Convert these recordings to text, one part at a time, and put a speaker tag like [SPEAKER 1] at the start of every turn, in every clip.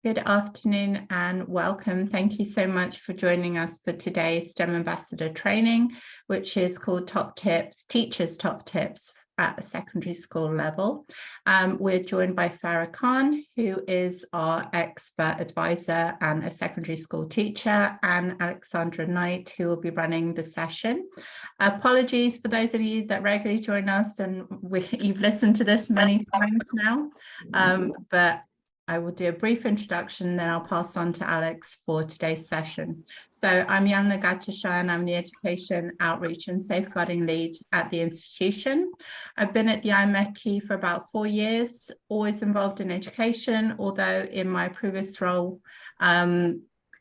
[SPEAKER 1] Good afternoon and welcome. Thank you so much for joining us for today's STEM Ambassador training, which is called Top Tips, Teachers' Top Tips at the secondary school level. We're joined by Farah Khan, who is our expert advisor and a secondary school teacher, and Alexandra Knight, who will be running the session. Apologies for those of you that regularly join us, and you've listened to this many times now, but I will do a brief introduction, then I'll pass on to Alex for today's session. So I'm Yana Gatasha, and I'm the Education Outreach and Safeguarding Lead at the institution. I've been at the IMechE for about 4 years, always involved in education, although in my previous role,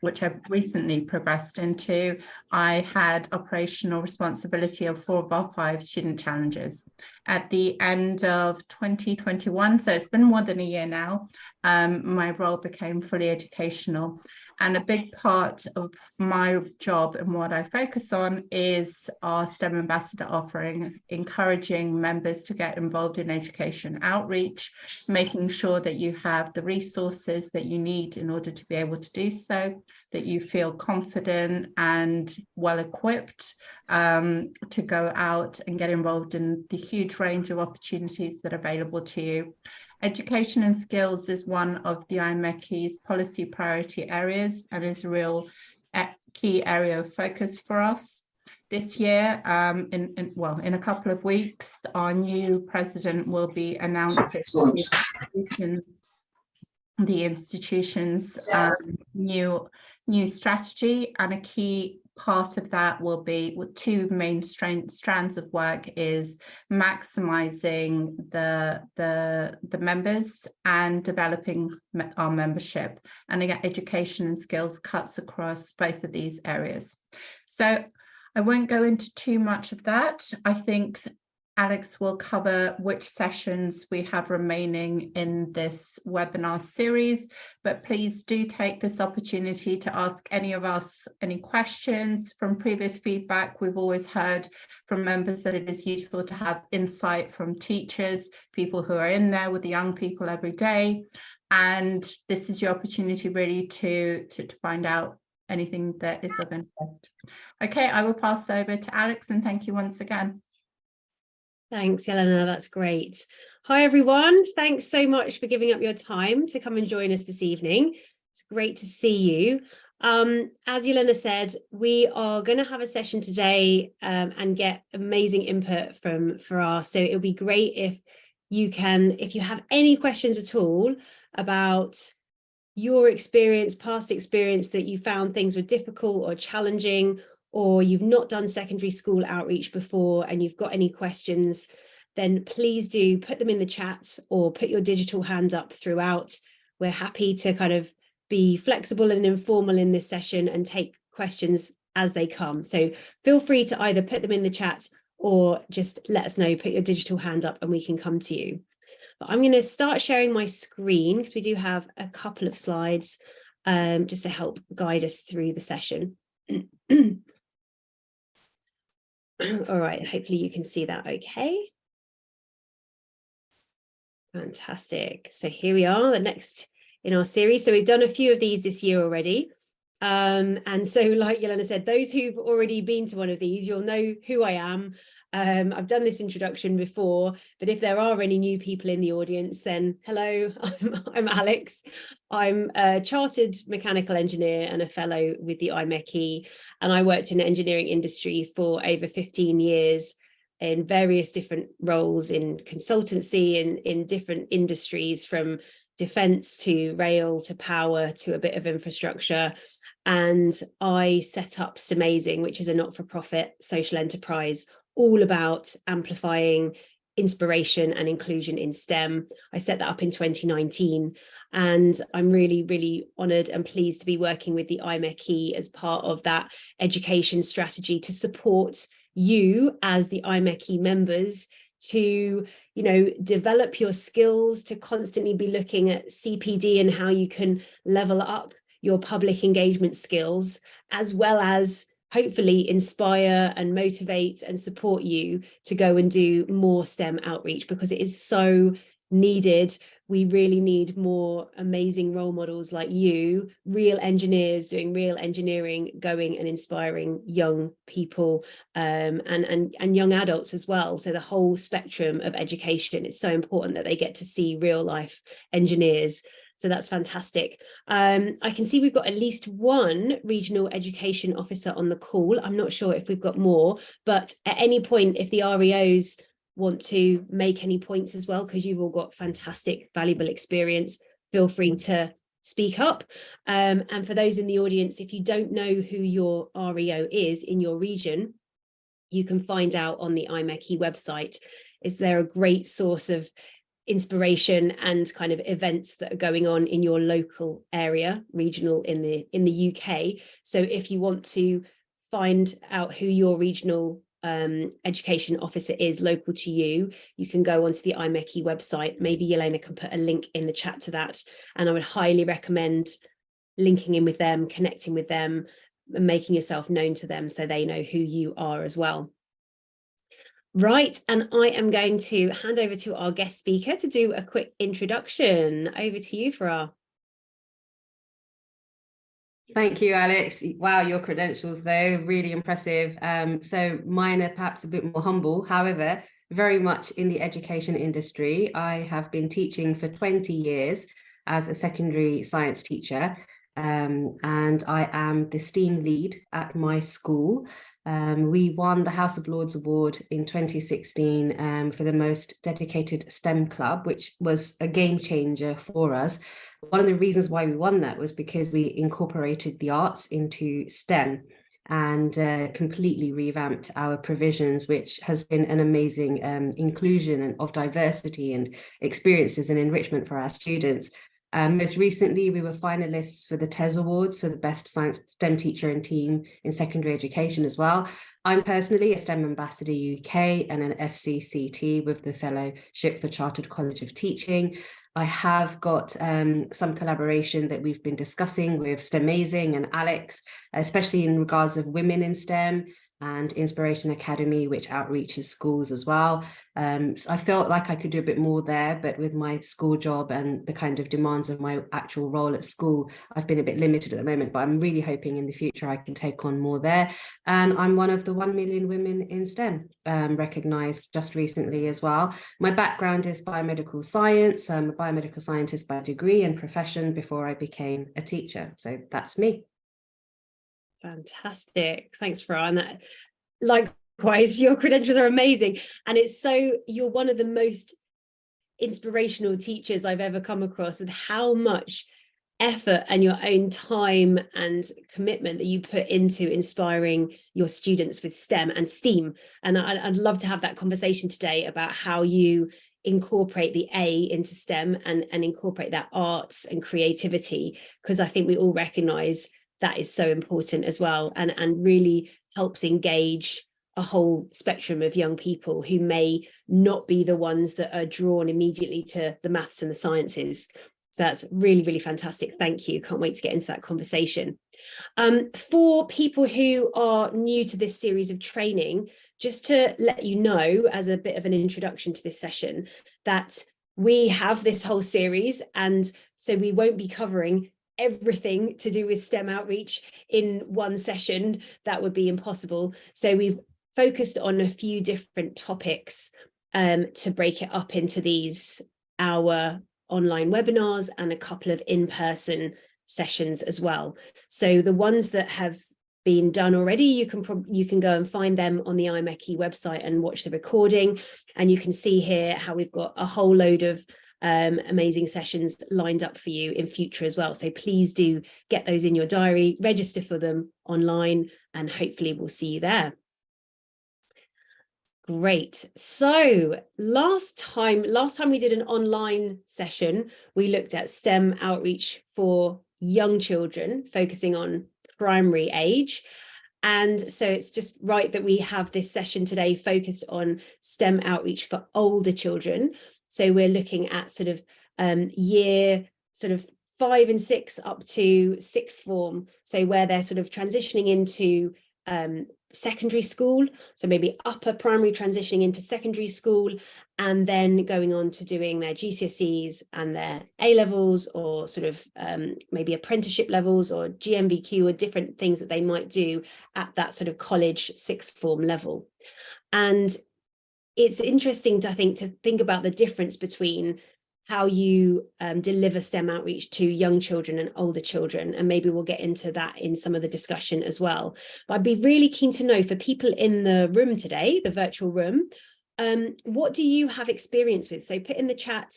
[SPEAKER 1] which I've recently progressed into, I had operational responsibility of 4 of our 5 student challenges. At the end of 2021, so it's been more than a year now, my role became fully educational. And a big part of my job and what I focus on is our STEM Ambassador offering, encouraging members to get involved in education outreach, making sure that you have the resources that you need in order to be able to do so, that you feel confident and well equipped to go out and get involved in the huge range of opportunities that are available to you. Education and skills is one of the IMechE's policy priority areas and is a real key area of focus for us. This year, in a couple of weeks, our new president will be announcing the institution's new strategy, and a key part of that will be with 2 main strands of work is maximizing the members and developing our membership. And again, education and skills cuts across both of these areas. So I won't go into too much of that. I think Alex will cover which sessions we have remaining in this webinar series, but please do take this opportunity to ask any of us any questions. From previous feedback, we've always heard from members that it is useful to have insight from teachers, people who are in there with the young people every day. And this is your opportunity really to find out anything that is of interest. Okay, I will pass over to Alex, and thank you once again.
[SPEAKER 2] Thanks, Yelena, that's great. Hi, everyone. Thanks so much for giving up your time to come and join us this evening. It's great to see you. As Yelena said, we are going to have a session today and get amazing input from Farah. So it'll be great if you have any questions at all about your experience, past experience, that you found things were difficult or challenging, or you've not done secondary school outreach before and you've got any questions, then please do put them in the chat or put your digital hand up throughout. We're happy to kind of be flexible and informal in this session and take questions as they come. So feel free to either put them in the chat or just let us know, put your digital hand up and we can come to you. But I'm going to start sharing my screen because we do have a couple of slides just to help guide us through the session. All right, hopefully you can see that okay. Fantastic. So here we are, the next in our series. So we've done a few of these this year already. And so like Yelena said, those who've already been to one of these, you'll know who I am. I've done this introduction before, but if there are any new people in the audience, then hello, I'm Alex. I'm a chartered mechanical engineer and a fellow with the IMechE, and I worked in the engineering industry for over 15 years in various different roles in consultancy in different industries, from defense to rail to power to a bit of infrastructure. And I set up STEMazing, which is a not-for-profit social enterprise all about amplifying inspiration and inclusion in STEM. I set that up in 2019, and I'm really, really honoured and pleased to be working with the IMechE as part of that education strategy to support you as the IMechE members to, develop your skills, to constantly be looking at CPD and how you can level up your public engagement skills, as well as hopefully inspire and motivate and support you to go and do more STEM outreach, because it is so needed. We really need more amazing role models like you, real engineers doing real engineering, going and inspiring young people, and young adults as well. So the whole spectrum of education, is so important that they get to see real life engineers. So that's fantastic. I can see we've got at least one regional education officer on the call. I'm not sure if we've got more, but at any point, if the REOs want to make any points as well, because you've all got fantastic, valuable experience, feel free to speak up. And for those in the audience, if you don't know who your REO is in your region, you can find out on the IMechE website. Is there a great source of inspiration and kind of events that are going on in your local area, regional in the UK? So if you want to find out who your regional education officer is local to you, you can go onto the IMechE website. Maybe Yelena can put a link in the chat to that, and I would highly recommend linking in with them, connecting with them, and making yourself known to them so they know who you are as well. Right, and I am going to hand over to our guest speaker to do a quick introduction. Over to you, Farah.
[SPEAKER 3] Thank you, Alex. Wow, your credentials, though, really impressive. So mine are perhaps a bit more humble. However, very much in the education industry. I have been teaching for 20 years as a secondary science teacher, and I am the STEAM lead at my school. We won the House of Lords Award in 2016 for the most dedicated STEM club, which was a game changer for us. One of the reasons why we won that was because we incorporated the arts into STEM and completely revamped our provisions, which has been an amazing inclusion of diversity and experiences and enrichment for our students. Most recently, we were finalists for the TES Awards for the Best Science STEM Teacher and Team in Secondary Education as well. I'm personally a STEM Ambassador UK and an FCCT with the Fellowship for Chartered College of Teaching. I have got some collaboration that we've been discussing with STEMazing and Alex, especially in regards of women in STEM, and Inspiration Academy, which outreaches schools as well. So I felt like I could do a bit more there, but with my school job and the kind of demands of my actual role at school, I've been a bit limited at the moment, but I'm really hoping in the future I can take on more there. And I'm one of the 1 million women in STEM recognised just recently as well. My background is biomedical science. I'm a biomedical scientist by degree and profession before I became a teacher. So that's me.
[SPEAKER 2] Fantastic. Thanks, Farah. And that, likewise, your credentials are amazing. And it's so, you're one of the most inspirational teachers I've ever come across, with how much effort and your own time and commitment that you put into inspiring your students with STEM and STEAM. And I'd love to have that conversation today about how you incorporate the A into STEM and incorporate that arts and creativity, because I think we all recognize that is so important as well, and really helps engage a whole spectrum of young people who may not be the ones that are drawn immediately to the maths and the sciences. So that's really, really fantastic. Thank you. Can't wait to get into that conversation. For people who are new to this series of training, just to let you know, as a bit of an introduction to this session, that we have this whole series, and so we won't be covering everything to do with STEM outreach in one session. That would be impossible. So we've focused on a few different topics to break it up into these our online webinars and a couple of in-person sessions as well. So the ones that have been done already, you can go and find them on the IMechE website and watch the recording, and you can see here how we've got a whole load of amazing sessions lined up for you in future as well. So please do get those in your diary, register for them online, and hopefully we'll see you there. Great. So last time we did an online session, we looked at STEM outreach for young children, focusing on primary age. And so it's just right that we have this session today focused on STEM outreach for older children. So we're looking at sort of year 5 and 6 up to 6th form. So where they're sort of transitioning into secondary school, so maybe upper primary transitioning into secondary school, and then going on to doing their GCSEs and their A-levels, or sort of maybe apprenticeship levels or GMVQ, or different things that they might do at that sort of college sixth form level. And it's interesting to think about the difference between how you deliver STEM outreach to young children and older children. And maybe we'll get into that in some of the discussion as well. But I'd be really keen to know, for people in the room today, the virtual room, what do you have experience with? So put in the chat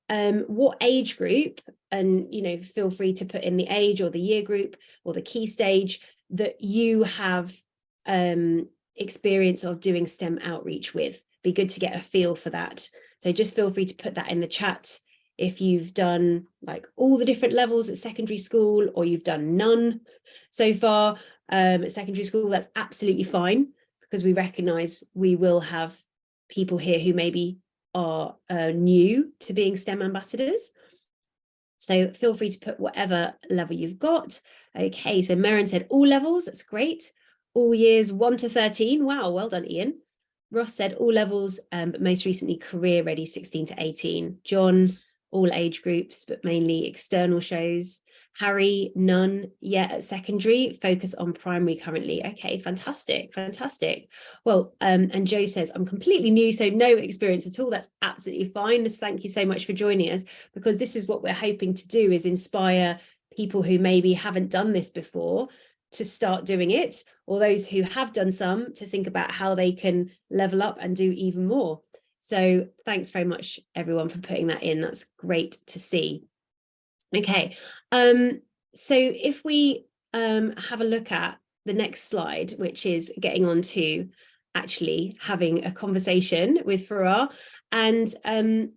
[SPEAKER 2] what age group, and feel free to put in the age or the year group or the key stage that you have experience of doing STEM outreach with. Be good to get a feel for that. So just feel free to put that in the chat if you've done like all the different levels at secondary school, or you've done none so far at secondary school. That's absolutely fine, because we recognise we will have people here who maybe are new to being STEM ambassadors. So feel free to put whatever level you've got. Okay, so Merrin said all levels. That's great. All years 1 to 13. Wow, well done, Ian. Ross said all levels, but most recently career ready 16 to 18. John, all age groups, but mainly external shows. Harry, none yet at secondary, focus on primary currently. Okay, fantastic, fantastic. Well, and Joe says, I'm completely new, so no experience at all. That's absolutely fine. Just thank you so much for joining us, because this is what we're hoping to do, is inspire people who maybe haven't done this before to start doing it, or those who have done some to think about how they can level up and do even more. So thanks very much, everyone, for putting that in. That's great to see. Okay, so if we have a look at the next slide, which is getting on to actually having a conversation with Farah, and so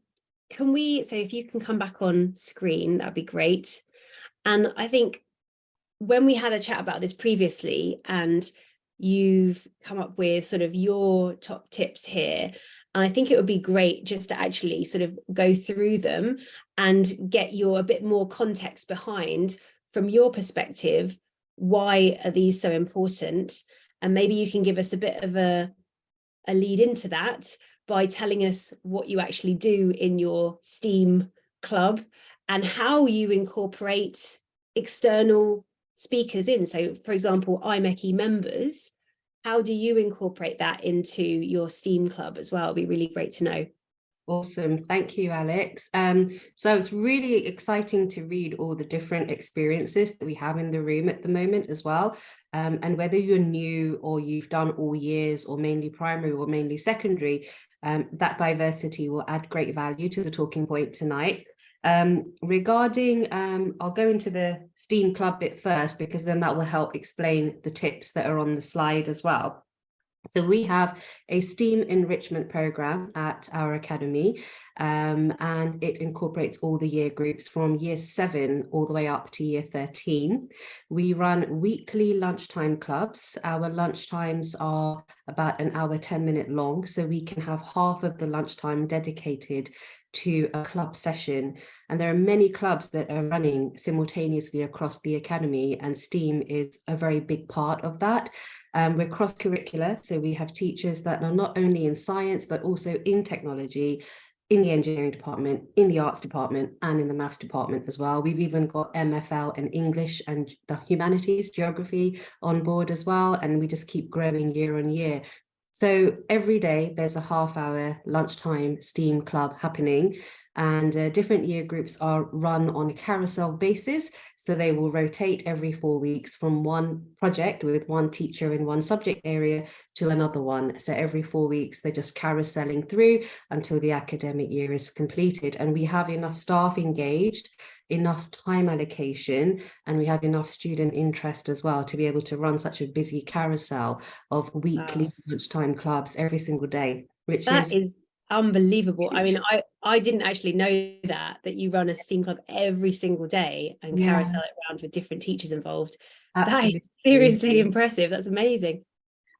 [SPEAKER 2] if you can come back on screen, that'd be great. And I think when we had a chat about this previously, and you've come up with sort of your top tips here, and I think it would be great just to actually sort of go through them and get a bit more context behind, from your perspective, why are these so important? And maybe you can give us a bit of a lead into that by telling us what you actually do in your STEAM club and how you incorporate external speakers in. So for example, IMechE members, how do you incorporate that into your STEAM club as well? It'd be really great to know.
[SPEAKER 3] Awesome. Thank you, Alex. So it's really exciting to read all the different experiences that we have in the room at the moment as well. And whether you're new or you've done all years or mainly primary or mainly secondary, that diversity will add great value to the talking point tonight. Regarding, I'll go into the STEAM club bit first, because then that will help explain the tips that are on the slide as well. So we have a STEAM enrichment program at our academy, and it incorporates all the year groups from year 7 all the way up to year 13. We run weekly lunchtime clubs. Our lunchtimes are about an hour, 10-minute long, so we can have half of the lunchtime dedicated to a club session. And there are many clubs that are running simultaneously across the academy, and STEAM is a very big part of that. We're cross-curricular, so we have teachers that are not only in science, but also in technology, in the engineering department, in the arts department, and in the maths department as well. We've even got MFL and English and the humanities, geography on board as well, and we just keep growing year on year. So every day there's a half-hour lunchtime STEAM club happening, and different year groups are run on a carousel basis. So they will rotate every 4 weeks from one project with one teacher in one subject area to another one. So every 4 weeks, they're just carouseling through until the academic year is completed. And we have enough staff engaged, enough time allocation, and we have enough student interest as well to be able to run such a busy carousel of weekly lunchtime clubs every single day, which
[SPEAKER 2] is unbelievable. I mean, I didn't actually know that you run a STEAM club every single day and carousel it around with different teachers involved. Absolutely. That is seriously impressive. That's amazing.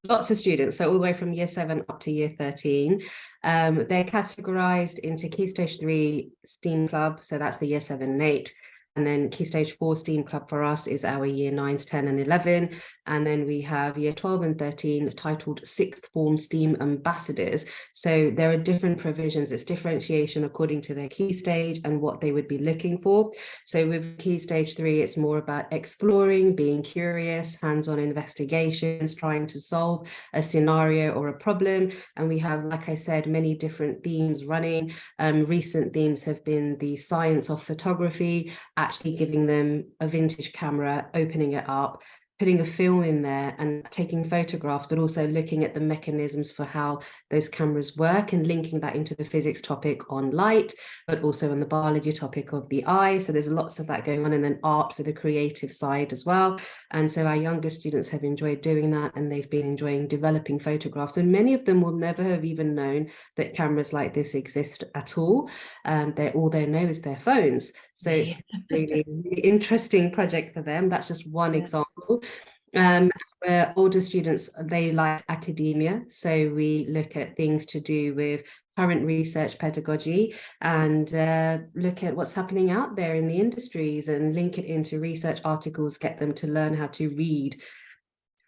[SPEAKER 3] Lots of students, so all the way from year 7 up to year 13. They're categorized into Key Stage 3 STEAM club, so that's the year 7 and 8. And then Key Stage 4 STEAM club for us is our year 9s, 10 and 11. And then we have year 12 and 13 titled Sixth Form STEAM Ambassadors. So there are different provisions. It's differentiation according to their key stage and what they would be looking for. So with key stage 3, it's more about exploring, being curious, hands-on investigations, trying to solve a scenario or a problem. And we have, like I said, many different themes running. Recent themes have been the science of photography, actually giving them a vintage camera, opening it up, putting a film in there and taking photographs, but also looking at the mechanisms for how those cameras work and linking that into the physics topic on light, but also on the biology topic of the eye. So there's lots of that going on, and then art for the creative side as well. And so our younger students have enjoyed doing that, and they've been enjoying developing photographs. And many of them will never have even known that cameras like this exist at all. All they know is their phones. So it's really, really interesting project for them. That's just one example. Where older students, they like academia. So we look at things to do with current research pedagogy and look at what's happening out there in the industries and link it into research articles, get them to learn how to read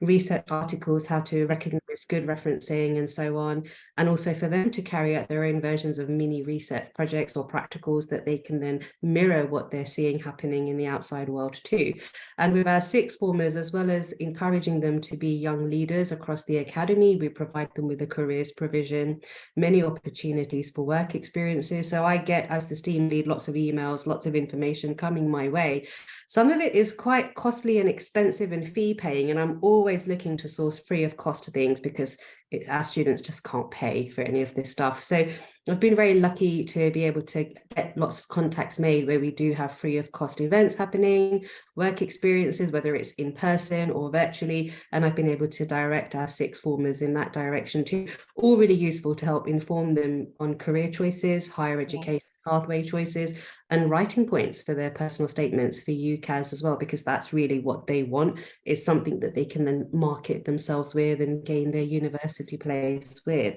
[SPEAKER 3] research articles, how to recognize good referencing and so on, and also for them to carry out their own versions of mini research projects or practicals that they can then mirror what they're seeing happening in the outside world too. And with our sixth formers, as well as encouraging them to be young leaders across the academy, we provide them with a careers provision, many opportunities for work experiences. So I get, as the STEAM lead, lots of emails, lots of information coming my way. Some of it is quite costly and expensive and fee paying, and I'm always looking to source free of cost things because our students just can't pay for any of this stuff. So I've been very lucky to be able to get lots of contacts made where we do have free of cost events happening, work experiences, whether it's in person or virtually, and I've been able to direct our sixth formers in that direction too. All really useful to help inform them on career choices, higher education pathway choices, and writing points for their personal statements for UCAS as well, because that's really what they want, is something that they can then market themselves with and gain their university place with.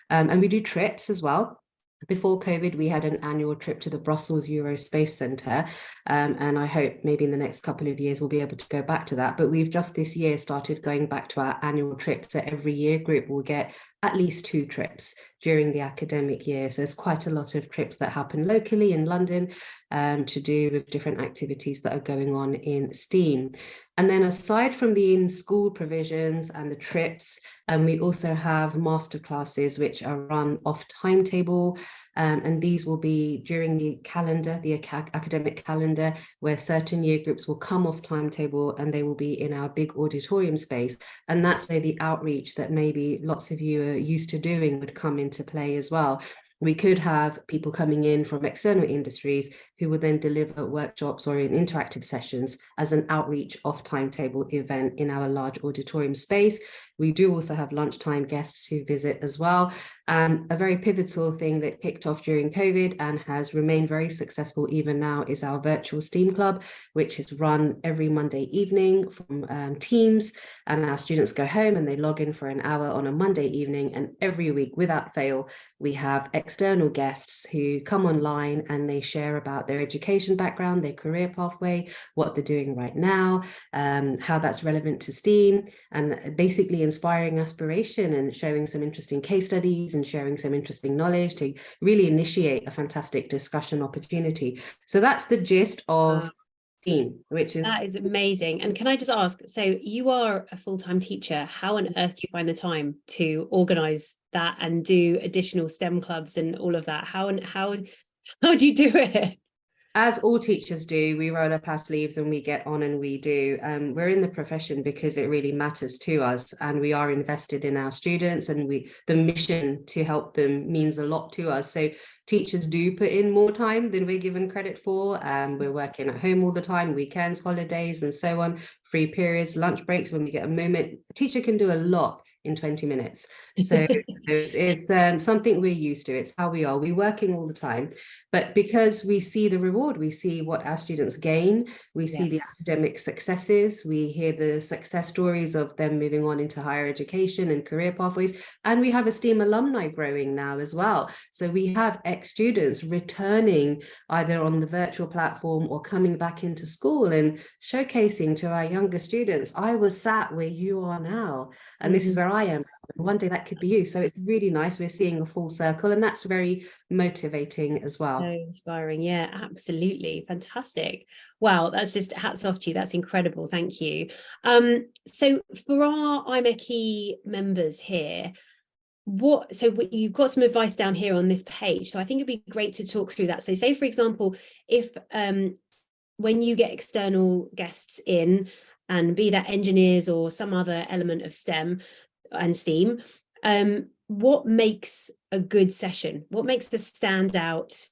[SPEAKER 3] And we do trips as well. Before COVID, we had an annual trip to the Brussels Eurospace Centre, and I hope maybe in the next couple of years we'll be able to go back to that. But we've just this year started going back to our annual trip. So every year group will get at least 2 trips during the academic year. So there's quite a lot of trips that happen locally in London to do with different activities that are going on in STEAM. And then aside from the in-school provisions and the trips, we also have masterclasses which are run off timetable. And these will be during the calendar, the academic calendar, where certain year groups will come off timetable and they will be in our big auditorium space. And that's where the outreach that maybe lots of you are used to doing would come into play as well. We could have people coming in from external industries who would then deliver workshops or in interactive sessions as an outreach off timetable event in our large auditorium space. We do also have lunchtime guests who visit as well. A very pivotal thing that kicked off during COVID and has remained very successful even now is our virtual STEAM Club, which is run every Monday evening from Teams, and our students go home and they log in for an hour on a Monday evening, and every week without fail we have external guests who come online and they share about their education background, their career pathway, what they're doing right now, how that's relevant to STEAM, and basically inspiring aspiration and showing some interesting case studies and sharing some interesting knowledge to really initiate a fantastic discussion opportunity. So that's the gist of STEAM, which is...
[SPEAKER 2] That is amazing. And can I just ask, so you are a full-time teacher, how on earth do you find the time to organise that and do additional STEM clubs and all of that? How do you do it?
[SPEAKER 3] As all teachers do, we roll up our sleeves and we get on and we do. We're in the profession because it really matters to us, and we are invested in our students, and the mission to help them means a lot to us. So teachers do put in more time than we're given credit for. We're working at home all the time, weekends, holidays, and so on, free periods, lunch breaks when we get a moment. A teacher can do a lot in 20 minutes. So it's something we're used to. It's how we are. We're working all the time. But because we see the reward, we see what our students gain, we see the academic successes, we hear the success stories of them moving on into higher education and career pathways. And we have a STEAM alumni growing now as well. So we have ex-students returning either on the virtual platform or coming back into school and showcasing to our younger students, I was sat where you are now, and this is where I am. One day that could be you. So it's really nice. We're seeing a full circle, and that's very motivating as well.
[SPEAKER 2] So inspiring. Yeah, absolutely. Fantastic. Wow, that's just hats off to you. That's incredible. Thank you. So for our IMechE members here, you've got some advice down here on this page. So I think it'd be great to talk through that. So say, for example, if when you get external guests in, and be that engineers or some other element of STEM and STEAM, what makes a good session? What makes a standout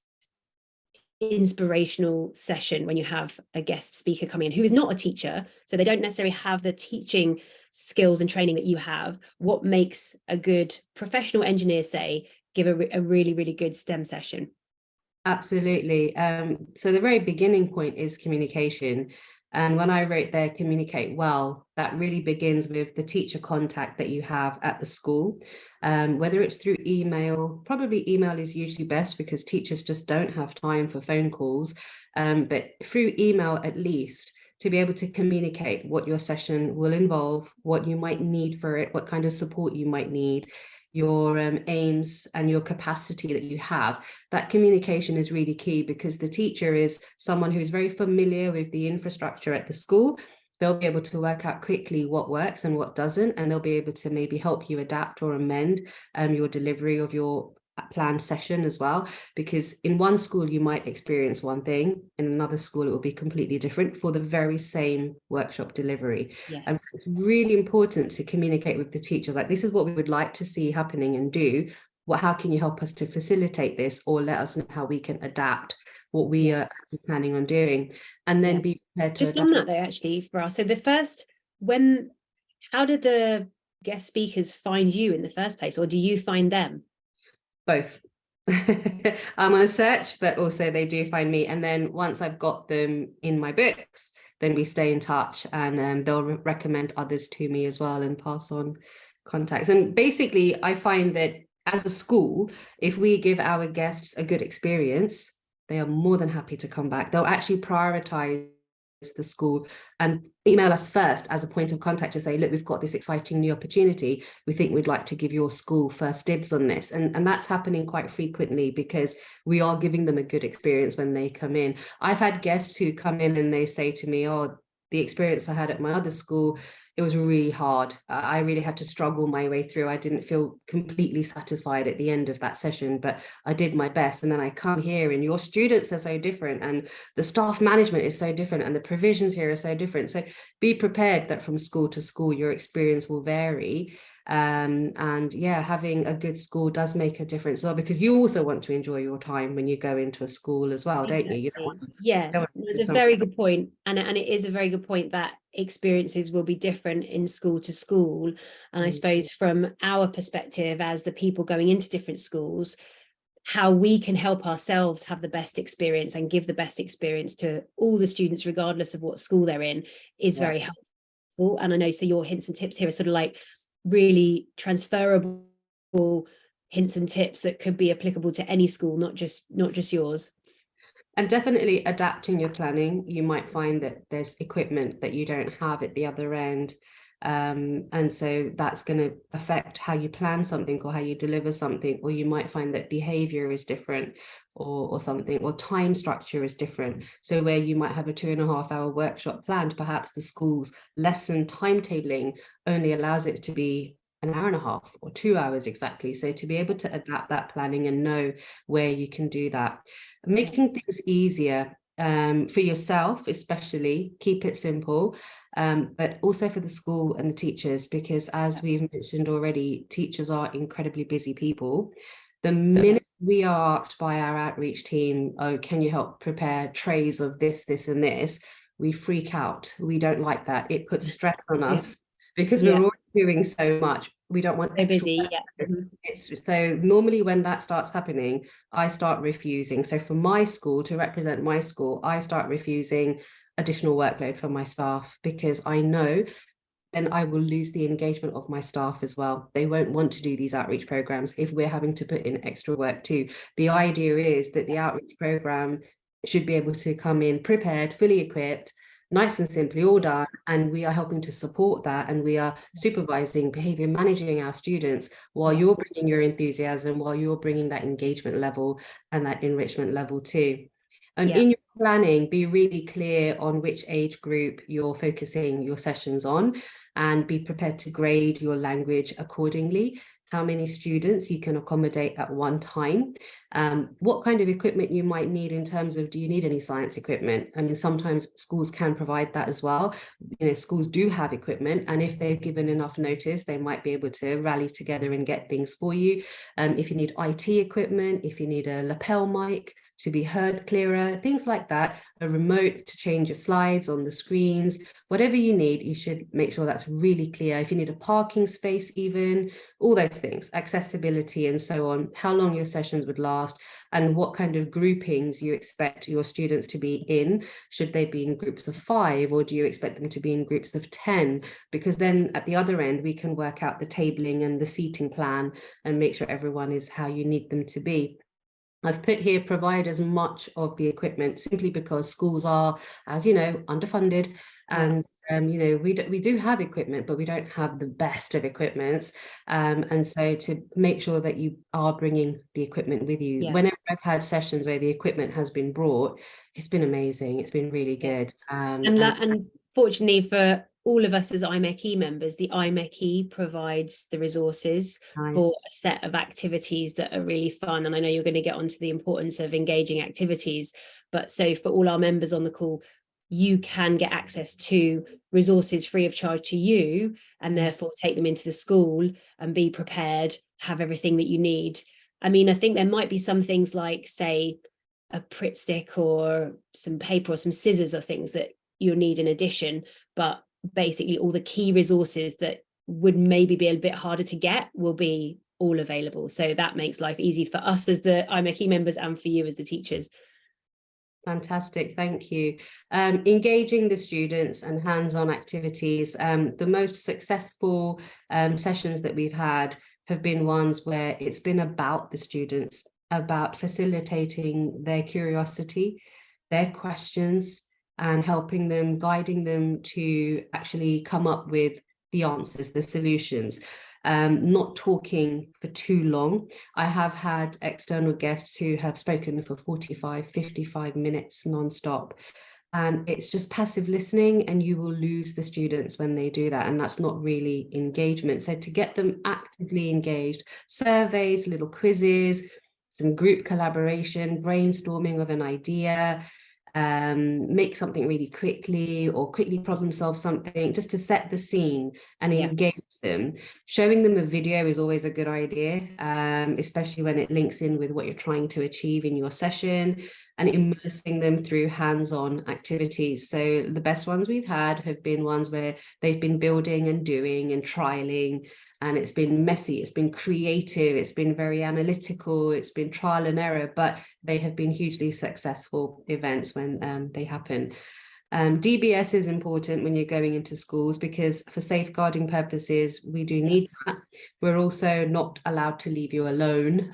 [SPEAKER 2] inspirational session when you have a guest speaker coming in who is not a teacher, so they don't necessarily have the teaching skills and training that you have? What makes a good professional engineer, say, give a really, really good STEM session?
[SPEAKER 3] Absolutely. So the very beginning point is communication. And when I wrote there, communicate well, that really begins with the teacher contact that you have at the school, whether it's through email. Probably email is usually best because teachers just don't have time for phone calls, but through email at least, to be able to communicate what your session will involve, what you might need for it, what kind of support you might need, your aims and your capacity that you have. That communication is really key, because the teacher is someone who's very familiar with the infrastructure at the school. They'll be able to work out quickly what works and what doesn't, and they'll be able to maybe help you adapt or amend your delivery of your planned session as well, because in one school you might experience one thing, in another school it will be completely different for the very same workshop delivery. And it's really important to communicate with the teachers, like, this is what we would like to see happening and do. How can you help us to facilitate this, or let us know how we can adapt what we are planning on doing, and then be prepared to
[SPEAKER 2] just adapt. On that though, actually, for us, so how did the guest speakers find you in the first place, or do you find them?
[SPEAKER 3] Both. I'm on a search, but also they do find me. And then once I've got them in my books, then we stay in touch, and they'll recommend others to me as well and pass on contacts. And basically, I find that as a school, if we give our guests a good experience, they are more than happy to come back. They'll actually prioritize the school and email us first as a point of contact to say, look, we've got this exciting new opportunity. We think we'd like to give your school first dibs on this. And that's happening quite frequently, because we are giving them a good experience when they come in. I've had guests who come in and they say to me, oh, the experience I had at my other school, it was really hard. I really had to struggle my way through. I didn't feel completely satisfied at the end of that session, but I did my best. And then I come here and your students are so different, and the staff management is so different, and the provisions here are so different. So be prepared that from school to school, your experience will vary. And yeah, having a good school does make a difference as well, because you also want to enjoy your time when you go into a school as well, don't you?
[SPEAKER 2] It's a very good point, and it is a very good point that experiences will be different in school to school. And I suppose from our perspective as the people going into different schools, how we can help ourselves have the best experience and give the best experience to all the students regardless of what school they're in is very helpful. And I know, so your hints and tips here are sort of like really transferable hints and tips that could be applicable to any school, not just yours.
[SPEAKER 3] And definitely adapting your planning. You might find that there's equipment that you don't have at the other end, and so that's going to affect how you plan something or how you deliver something. Or you might find that behavior is different, or something, or time structure is different. So where you might have a 2.5-hour workshop planned, perhaps the school's lesson timetabling only allows it to be an hour and a half or 2 hours exactly. So to be able to adapt that planning and know where you can do that, making things easier for yourself, especially, keep it simple, but also for the school and the teachers, because as we've mentioned already, teachers are incredibly busy people. The minute we are asked by our outreach team, oh, can you help prepare trays of this, this, and this, we freak out. We don't like that. It puts stress on us, because we're already doing so much. We don't want
[SPEAKER 2] So
[SPEAKER 3] extra
[SPEAKER 2] busy,
[SPEAKER 3] work.
[SPEAKER 2] yeah.
[SPEAKER 3] It's so normally when that starts happening, I start refusing. So for my school, to represent my school, I start refusing additional workload for my staff, because I know then I will lose the engagement of my staff as well. They won't want to do these outreach programs if we're having to put in extra work too. The idea is that the outreach program should be able to come in prepared, fully equipped, nice and simply all done, and we are helping to support that, and we are supervising, behavior managing our students while you're bringing your enthusiasm, while you're bringing that engagement level and that enrichment level too. And in your planning, be really clear on which age group you're focusing your sessions on, and be prepared to grade your language accordingly. How many students you can accommodate at one time, what kind of equipment you might need in terms of, do you need any science equipment? I mean, sometimes schools can provide that as well. You know, schools do have equipment, and if they're given enough notice, they might be able to rally together and get things for you. If you need IT equipment, if you need a lapel mic to be heard clearer, things like that, a remote to change your slides on the screens, whatever you need, you should make sure that's really clear. If you need a parking space even, all those things, accessibility and so on, how long your sessions would last, and what kind of groupings you expect your students to be in. Should they be in groups of 5, or do you expect them to be in groups of 10? Because then at the other end, we can work out the tabling and the seating plan and make sure everyone is how you need them to be. I've put here, provide as much of the equipment, simply because schools are, as you know, underfunded, and you know, we do have equipment, but we don't have the best of equipments, and so to make sure that you are bringing the equipment with you. Whenever I've had sessions where the equipment has been brought, it's been amazing. It's been really good.
[SPEAKER 2] And fortunately for all of us as IMechE members, the IMechE provides the resources for a set of activities that are really fun. And I know you're going to get onto the importance of engaging activities, but so for all our members on the call, you can get access to resources free of charge to you, and therefore take them into the school and be prepared, have everything that you need. I mean, I think there might be some things like, say, a Pritt stick or some paper or some scissors or things that you'll need in addition, but basically all the key resources that would maybe be a bit harder to get will be all available. So that makes life easy for us as the IMechE members and for you as the teachers.
[SPEAKER 3] Fantastic, thank you. Engaging the students and hands-on activities. The most successful sessions that we've had have been ones where it's been about the students, about facilitating their curiosity, their questions, and helping them, guiding them to actually come up with the answers, the solutions. Not talking for too long. I have had external guests who have spoken for 45, 55 minutes non-stop. And it's just passive listening, and you will lose the students when they do that. And that's not really engagement. So to get them actively engaged, surveys, little quizzes, some group collaboration, brainstorming of an idea, make something really quickly, or quickly problem solve something, just to set the scene and engage them. Showing them a video is always a good idea, especially when it links in with what you're trying to achieve in your session, and immersing them through hands-on activities. So the best ones we've had have been ones where they've been building and doing and trialing, and it's been messy, it's been creative, it's been very analytical, it's been trial and error, but they have been hugely successful events when they happen. DBS is important when you're going into schools, because for safeguarding purposes, we do need that. We're also not allowed to leave you alone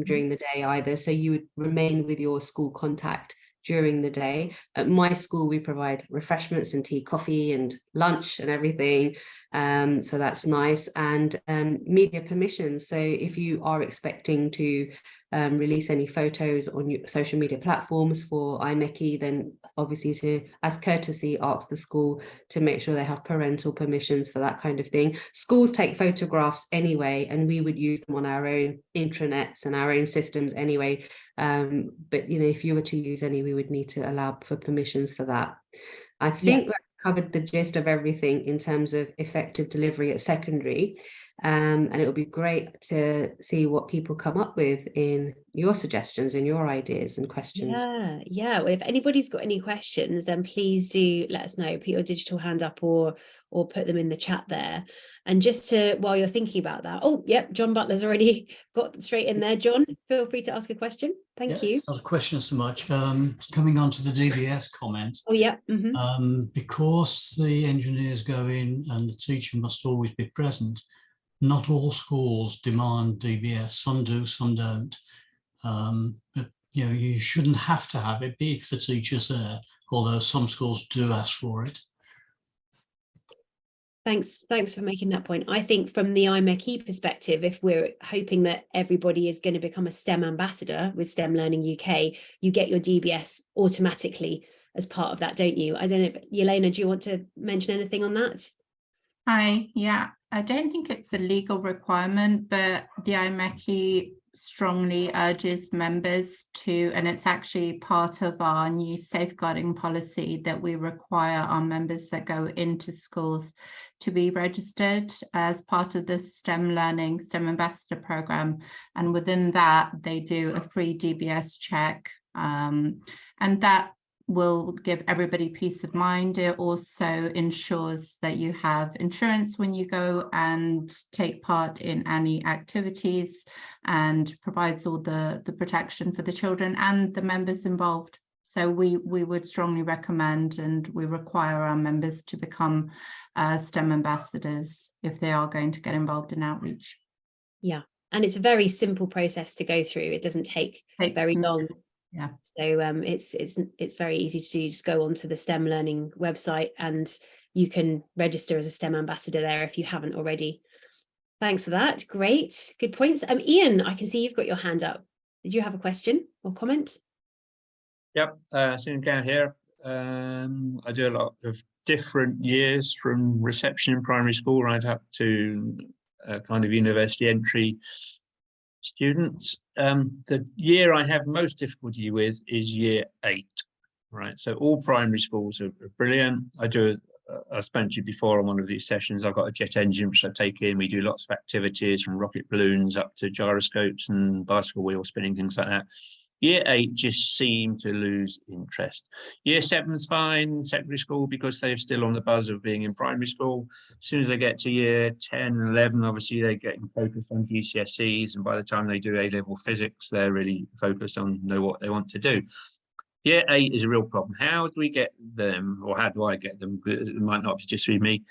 [SPEAKER 3] during the day either. So you would remain with your school contact during the day. At my school, we provide refreshments and tea, coffee and lunch and everything. So that's nice. And media permissions. So if you are expecting to release any photos on your social media platforms for IMechE, then obviously to, as courtesy, ask the school to make sure they have parental permissions for that kind of thing. Schools take photographs anyway, and we would use them on our own intranets and our own systems anyway. But you know, if you were to use any, we would need to allow for permissions for that. I think that's covered the gist of everything in terms of effective delivery at secondary. And it will be great to see what people come up with in your suggestions and your ideas and questions.
[SPEAKER 2] Yeah. Well, if anybody's got any questions, then please do let us know. Put your digital hand up or put them in the chat there. And just to, while you're thinking about that, oh, yep, John Butler's already got straight in there. John, feel free to ask a question. Thank you.
[SPEAKER 4] Not a question so much. Coming on to the DBS comment.
[SPEAKER 2] Oh, yeah.
[SPEAKER 4] Because the engineers go in and the teacher must always be present, not all schools demand DBS. Some do, some don't. But you shouldn't have to have it if the teacher's there, although some schools do ask for it.
[SPEAKER 2] Thanks for making that point. I think from the IMechE perspective, if we're hoping that everybody is going to become a STEM ambassador with STEM Learning UK, you get your DBS automatically as part of that, don't you? I don't know, Yelena, do you want to mention anything on that?
[SPEAKER 1] Hi, yeah, I don't think it's a legal requirement, but the IMechE strongly urges members to, and it's actually part of our new safeguarding policy, that we require our members that go into schools to be registered as part of the STEM Ambassador program. And within that, they do a free DBS check. And that will give everybody peace of mind. It also ensures that you have insurance when you go and take part in any activities, and provides all the protection for the children and the members involved. So we would strongly recommend, and we require our members to become STEM ambassadors if they are going to get involved in outreach.
[SPEAKER 2] Yeah, and it's a very simple process to go through. It doesn't take very long.
[SPEAKER 1] Yeah.
[SPEAKER 2] So it's very easy to do. Just go onto the STEM Learning website and you can register as a STEM ambassador there if you haven't already. Thanks for that. Great. Good points. Ian, I can see you've got your hand up. Did you have a question or comment?
[SPEAKER 5] Yep, Soon down here. I do a lot of different years, from reception in primary school right up to kind of university entry students. The year I have most difficulty with is year 8, right? So all primary schools are brilliant. I spoke to you before on one of these sessions. I've got a jet engine which I take in. We do lots of activities, from rocket balloons up to gyroscopes and bicycle wheel spinning, things like that. Year 8 just seem to lose interest. Year 7's fine, secondary school, because they're still on the buzz of being in primary school. As soon as they get to year 10 and 11, obviously they're getting focused on GCSEs, and by the time they do A-level physics, they're really focused on what they want to do. Year 8 is a real problem. How do we get them, or how do I get them, it might not just be me,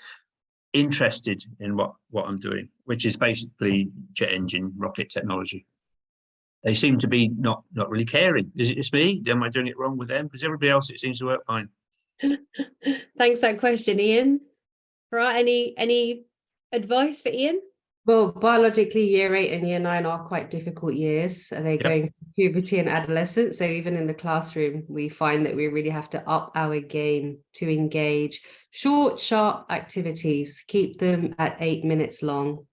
[SPEAKER 5] interested in what I'm doing, which is basically jet engine, rocket technology? They seem to be not really caring. Is it just me? Am I doing it wrong with them? Because everybody else, it seems to work fine.
[SPEAKER 2] Thanks for that question, Ian. Right, any advice for Ian?
[SPEAKER 3] Well, biologically, year 8 and year 9 are quite difficult years. They're going through puberty and adolescence. So even in the classroom, we find that we really have to up our game to engage. Short, sharp activities, keep them at 8 minutes long,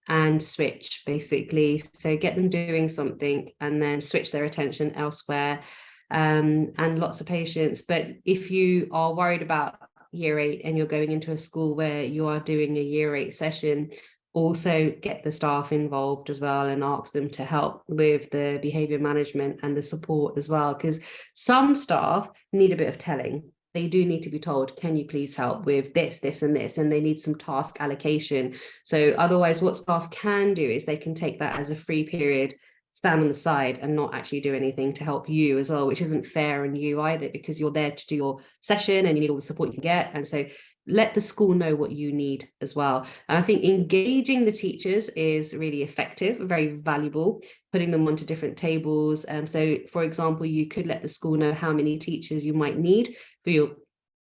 [SPEAKER 3] and switch, basically. So get them doing something and then switch their attention elsewhere, and lots of patience. But if you are worried about year 8 and you're going into a school where you are doing a year 8 session, also get the staff involved as well and ask them to help with the behavior management and the support as well, because some staff need a bit of telling. They do need to be told, can you please help with this, this, and this, and they need some task allocation. So otherwise, what staff can do is they can take that as a free period, stand on the side and not actually do anything to help you as well, which isn't fair on you either, because you're there to do your session and you need all the support you can get. And so let the school know what you need as well. And I think engaging the teachers is really effective, very valuable, putting them onto different tables. So for example, you could let the school know how many teachers you might need for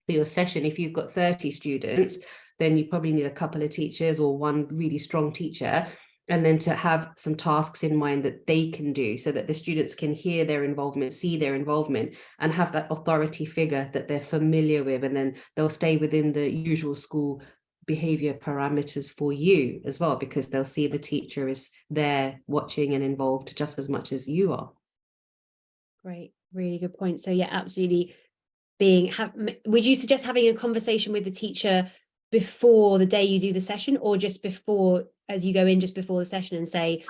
[SPEAKER 3] your session. If you've got 30 students, then you probably need a couple of teachers or one really strong teacher, and then to have some tasks in mind that they can do so that the students can hear their involvement, see their involvement, and have that authority figure that they're familiar with, and then they'll stay within the usual school behavior parameters for you as well, because they'll see the teacher is there watching and involved just as much as you are.
[SPEAKER 2] Great, really good point. So yeah, absolutely. Would you suggest having a conversation with the teacher before the day you do the session, or just before as you go in just before the session and say,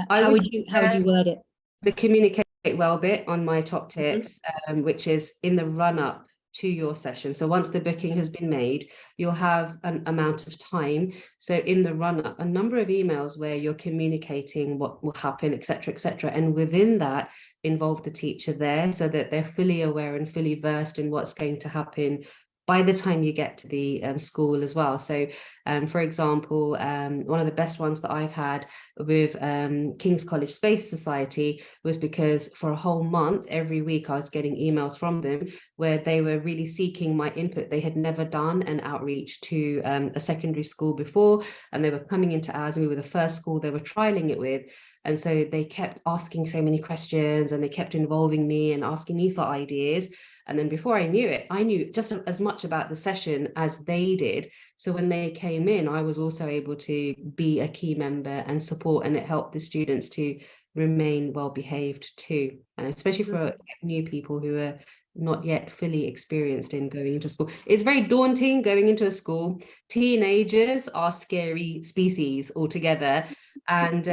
[SPEAKER 3] I
[SPEAKER 2] how
[SPEAKER 3] would
[SPEAKER 2] would you word it?
[SPEAKER 3] the communicate well bit on my top tips, which is in the run up to your session. So once the booking has been made, you'll have an amount of time. So in the run up, a number of emails where you're communicating what will happen, etc., etc. And within that, involve the teacher there so that they're fully aware and fully versed in what's going to happen by the time you get to the school as well. So for example, one of the best ones that I've had with King's College Space Society was because for a whole month, every week I was getting emails from them where they were really seeking my input. They had never done an outreach to a secondary school before, and they were coming into ours, and we were the first school they were trialing it with. And so they kept asking so many questions, and they kept involving me and asking me for ideas. And then before I knew it, I knew just as much about the session as they did. So when they came in, I was also able to be a key member and support, and it helped the students to remain well behaved too, and especially for new people who are not yet fully experienced in going into school. It's very daunting going into a school. Teenagers are scary species altogether. And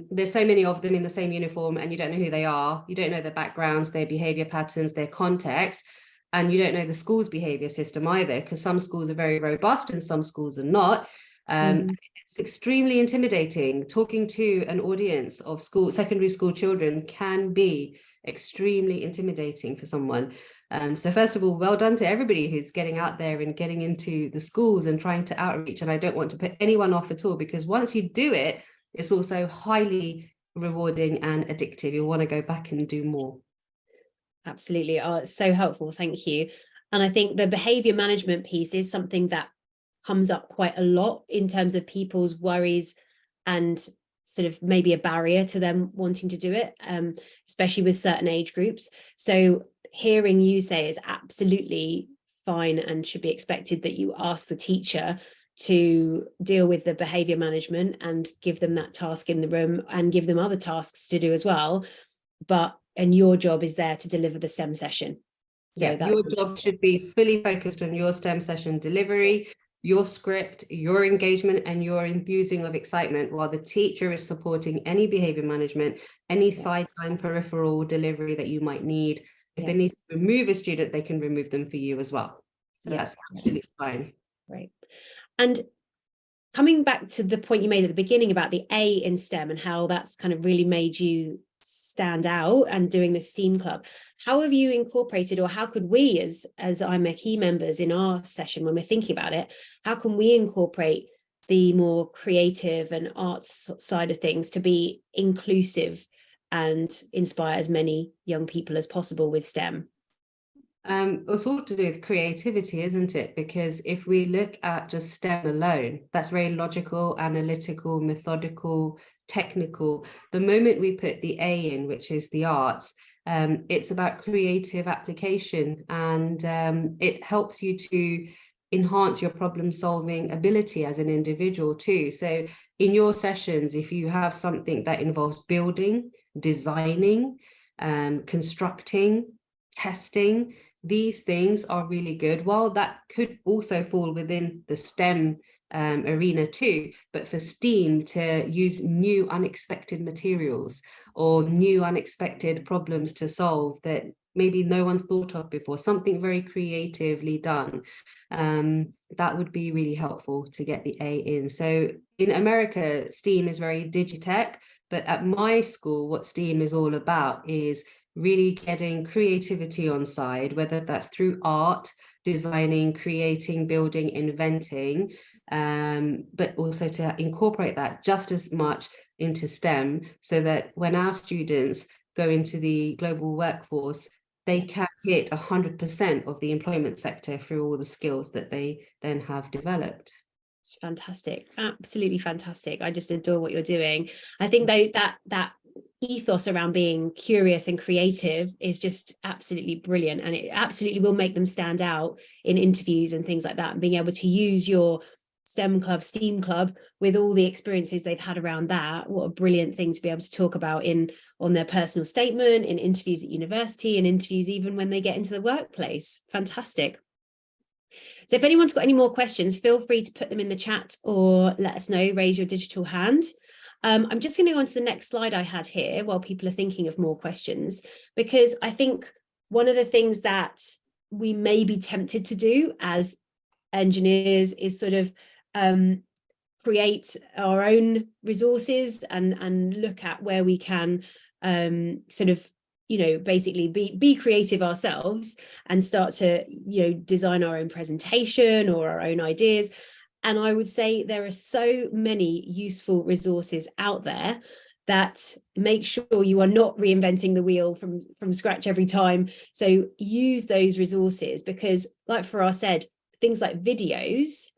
[SPEAKER 3] there's so many of them in the same uniform, and you don't know who they are. You don't know their backgrounds, their behavior patterns, their context, and you don't know the school's behavior system either, because some schools are very robust and some schools are not. It's extremely intimidating. Talking to an audience of secondary school children can be extremely intimidating for someone. So first of all, well done to everybody who's getting out there and getting into the schools and trying to outreach. And I don't want to put anyone off at all, because once you do it, it's also highly rewarding and addictive. You'll want to go back and do more.
[SPEAKER 2] Absolutely. Oh, it's so helpful. Thank you. And I think the behavior management piece is something that comes up quite a lot in terms of people's worries and sort of maybe a barrier to them wanting to do it, especially with certain age groups. So hearing you say is absolutely fine and should be expected that you ask the teacher to deal with the behavior management and give them that task in the room and give them other tasks to do as well. And your job is there to deliver the STEM session. So
[SPEAKER 3] yeah, your job should be fully focused on your STEM session delivery, your script, your engagement, and your infusing of excitement, while the teacher is supporting any behavior management, any sideline peripheral delivery that you might need. If they need to remove a student, they can remove them for you as well. So that's absolutely fine.
[SPEAKER 2] Right. And coming back to the point you made at the beginning about the A in STEM and how that's kind of really made you stand out and doing the STEAM club, how have you incorporated, or how could we as IMechE members in our session, when we're thinking about it, how can we incorporate the more creative and arts side of things to be inclusive and inspire as many young people as possible with STEM?
[SPEAKER 3] It's all to do with creativity, isn't it? Because if we look at just STEM alone, that's very logical, analytical, methodical, technical. The moment we put the A in, which is the arts, it's about creative application, and it helps you to enhance your problem-solving ability as an individual too. So in your sessions, if you have something that involves building, designing, constructing, testing, these things are really good. While that could also fall within the STEM arena too, but for STEAM to use new unexpected materials or new unexpected problems to solve that maybe no one's thought of before, something very creatively done, that would be really helpful to get the A in. So in America, STEAM is very digitech, but at my school, what STEAM is all about is really getting creativity on side, whether that's through art, designing, creating, building, inventing, but also to incorporate that just as much into STEM, so that when our students go into the global workforce, they can hit 100% of the employment sector through all the skills that they then have developed.
[SPEAKER 2] It's fantastic. Absolutely fantastic. I just adore what you're doing. I think that ethos around being curious and creative is just absolutely brilliant, and it absolutely will make them stand out in interviews and things like that, and being able to use your STEM club, STEAM club, with all the experiences they've had around that. What a brilliant thing to be able to talk about on their personal statement, in interviews at university, and interviews even when they get into the workplace. Fantastic. So if anyone's got any more questions, feel free to put them in the chat or let us know, raise your digital hand. I'm just going to go on to the next slide I had here while people are thinking of more questions, because I think one of the things that we may be tempted to do as engineers is sort of create our own resources and look at where we can sort of, you know, basically be creative ourselves and start to, you know, design our own presentation or our own ideas. And I would say there are so many useful resources out there that make sure you are not reinventing the wheel from scratch every time. So use those resources, because like Farah said, things like videos,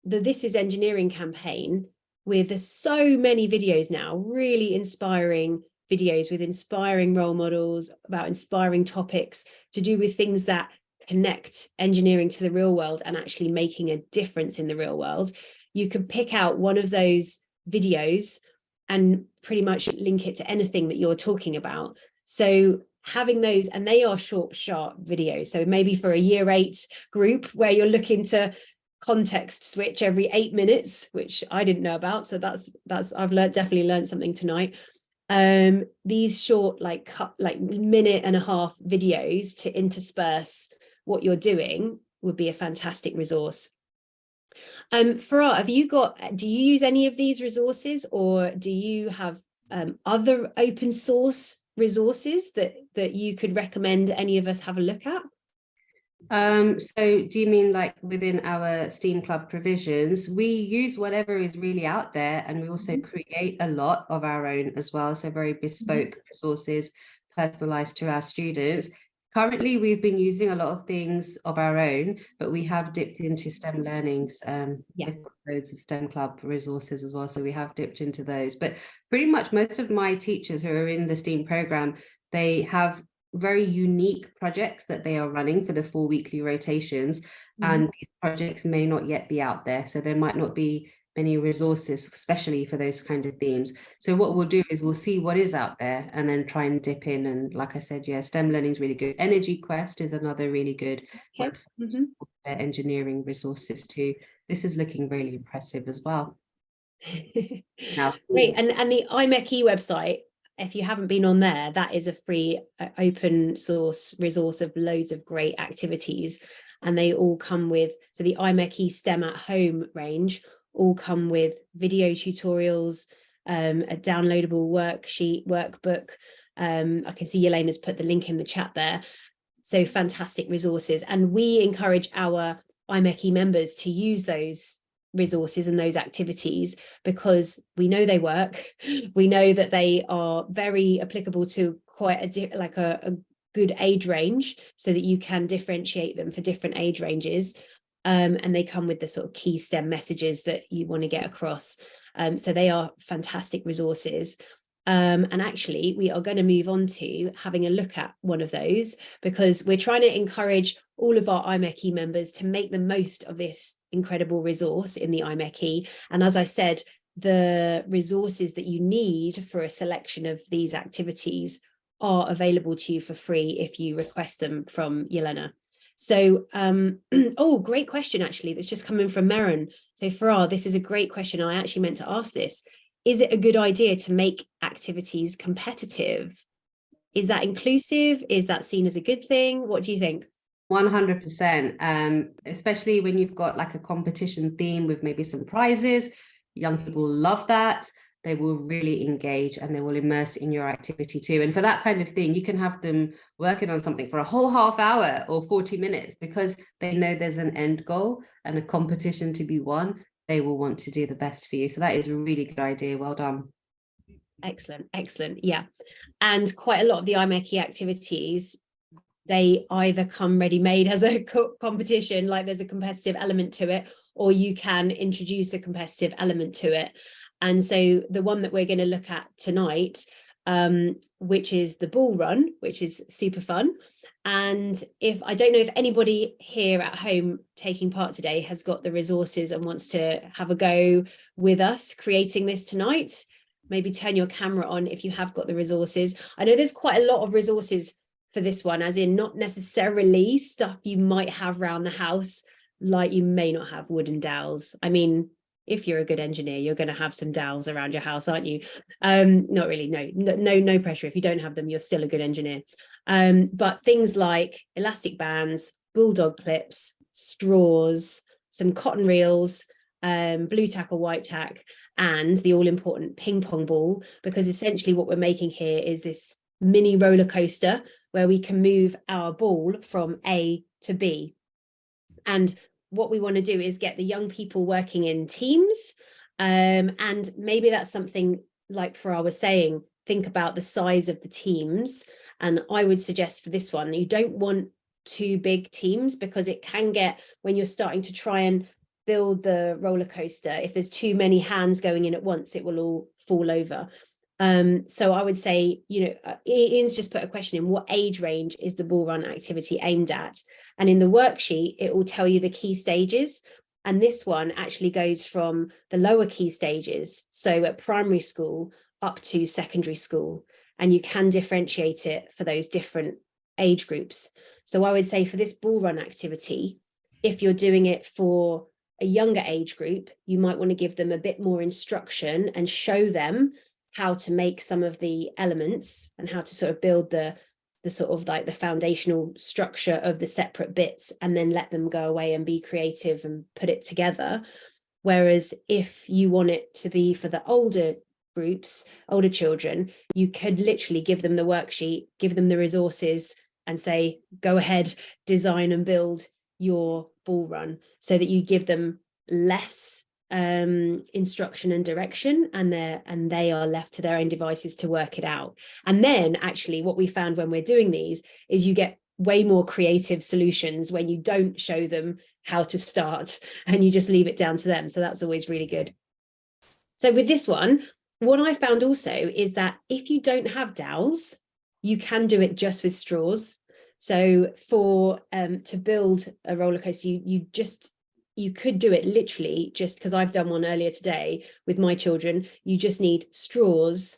[SPEAKER 2] the This Is Engineering campaign, with there's so many videos now, really inspiring videos with inspiring role models about inspiring topics to do with things that connect engineering to the real world and actually making a difference in the real world. You can pick out one of those videos and pretty much link it to anything that you're talking about. So having those, and they are short, sharp videos. So maybe for a year 8 group where you're looking to context switch every 8 minutes, which I didn't know about. So that's I've definitely learned something tonight. These short, like minute and a half videos to intersperse what you're doing would be a fantastic resource. Farah, do you use any of these resources, or do you have other open source resources that you could recommend any of us have a look at?
[SPEAKER 3] So do you mean like within our STEAM Club provisions? We use whatever is really out there, and we also create a lot of our own as well. So very bespoke resources, personalized to our students. Currently, we've been using a lot of things of our own, but we have dipped into STEM learnings. We've got loads of STEM Club resources as well, so we have dipped into those. But pretty much most of my teachers who are in the STEAM program, they have very unique projects that they are running for the 4 weekly rotations, and these projects may not yet be out there, so there might not be many resources especially for those kind of themes. So what we'll do is we'll see what is out there and then try and dip in. And like I said, yeah, STEM learning is really good. Energy Quest is another really good website for engineering resources too. This is looking really impressive as well. Now,
[SPEAKER 2] great. And the IMechE website, if you haven't been on there, that is a free open source resource of loads of great activities, and they all come with, so the IMechE STEM at Home range all come with video tutorials, a downloadable workbook. I can see Yelena's put the link in the chat there. So fantastic resources, and we encourage our IMechE members to use those resources and those activities because we know they work. We know that they are very applicable to quite a good age range, so that you can differentiate them for different age ranges. And they come with the sort of key STEM messages that you want to get across. So they are fantastic resources. And actually, we are going to move on to having a look at one of those, because we're trying to encourage all of our IMechE members to make the most of this incredible resource in the IMechE. And as I said, the resources that you need for a selection of these activities are available to you for free if you request them from Yelena. So, oh, great question, actually, that's just coming from Meron. So Farah, this is a great question. I actually meant to ask this. Is it a good idea to make activities competitive? Is that inclusive? Is that seen as a good thing? What do you think?
[SPEAKER 3] 100%, especially when you've got like a competition theme with maybe some prizes. Young people love that. They will really engage and they will immerse in your activity too. And for that kind of thing, you can have them working on something for a whole half hour or 40 minutes because they know there's an end goal and a competition to be won. They will want to do the best for you. So that is a really good idea. Well done.
[SPEAKER 2] Excellent, excellent. Yeah. And quite a lot of the IMechE activities, they either come ready-made as a competition, like there's a competitive element to it, or you can introduce a competitive element to it. And so the one that we're going to look at tonight, which is the ball run, which is super fun. And I don't know if anybody here at home taking part today has got the resources and wants to have a go with us creating this tonight, maybe turn your camera on if you have got the resources. I know there's quite a lot of resources for this one, as in not necessarily stuff you might have around the house, like you may not have wooden dowels. I mean, if you're a good engineer, you're going to have some dowels around your house, aren't you? Not really, no pressure. If you don't have them, you're still a good engineer. But things like elastic bands, bulldog clips, straws, some cotton reels, blue tack or white tack, and the all-important ping pong ball, because essentially what we're making here is this mini roller coaster where we can move our ball from A to B. And what we want to do is get the young people working in teams. And maybe that's something like Farah was saying, think about the size of the teams. And I would suggest for this one, you don't want too big teams, because it can get, when you're starting to try and build the roller coaster, if there's too many hands going in at once, it will all fall over. So I would say, Ian's just put a question in, what age range is the ball run activity aimed at? And in the worksheet, it will tell you the key stages. And this one actually goes from the lower key stages, so at primary school up to secondary school. And you can differentiate it for those different age groups. So I would say for this ball run activity, if you're doing it for a younger age group, you might want to give them a bit more instruction and show them how to make some of the elements and how to sort of build the sort of like the foundational structure of the separate bits, and then let them go away and be creative and put it together. Whereas if you want it to be for the older groups, older children, you could literally give them the worksheet, give them the resources and say, go ahead, design and build your ball run, so that you give them less instruction and direction, and they are left to their own devices to work it out. And then actually what we found when we're doing these is you get way more creative solutions when you don't show them how to start and you just leave it down to them. So that's always really good. So with this one, what I found also is that if you don't have dowels, you can do it just with straws. So for to build a roller coaster, you could do it literally, just because I've done one earlier today with my children. You just need straws,